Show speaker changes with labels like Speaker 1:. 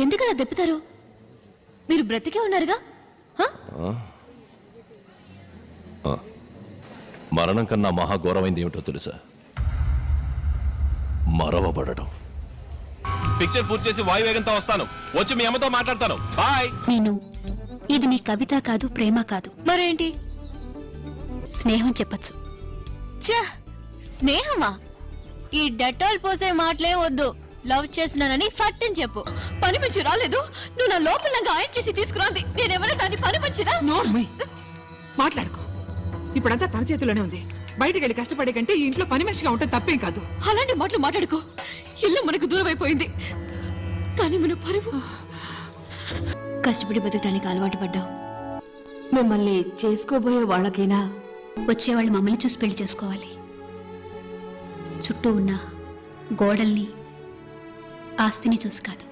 Speaker 1: ఎందుకలా దెప్పుతారు? మీరు బ్రతికే ఉన్నారుగా.
Speaker 2: మరణం కన్నా మహాఘోరమైంది ఏమిటో తెలుసా? మరవబడడం. పిక్చర్ పూర్తి చేసి వాయువేగంతో వస్తాను. వచ్చి మీ అమ్మతో మాట్లాడతాను. బాయ్.
Speaker 3: నేను ఇది నీ కవిత కాదు, ప్రేమ కాదు.
Speaker 1: మరేంటి?
Speaker 3: స్నేహం చెప్పచ్చు.
Speaker 1: స్నేహమా? ఈ డెటాల్ పోసే మాటలే వద్దు. లవ్ చేస్తున్నానని ఫట్టని చెప్పు. పని మంచి రాలేదు, నువ్వు నా లోపలంగా ఆయన చేసి తీసుకురాంది. నేనేమైనా దాన్ని పని మంచినా?
Speaker 4: మాట్లాడుకో. ఇప్పుడంతా తన చేతిలోనే ఉంది. బయటకు వెళ్ళి కష్టపడే కంటే ఈ ఇంట్లో పని మనిషిగా ఉంటే తప్పేం కాదు.
Speaker 1: అలాంటి మాటలు మాట్లాడుకో. ఇల్లు మనకు దూరం అయిపోయింది, కానీ మన పరువు. కష్టపడి బతకడానికి అలవాటు పడ్డావు.
Speaker 5: మిమ్మల్ని చేసుకోబోయే వాళ్ళకైనా
Speaker 3: వచ్చేవాళ్ళు మమ్మల్ని చూసి పెళ్లి చేసుకోవాలి. చుట్టూ ఉన్న గోడల్ని, ఆస్తిని చూసి కాదు.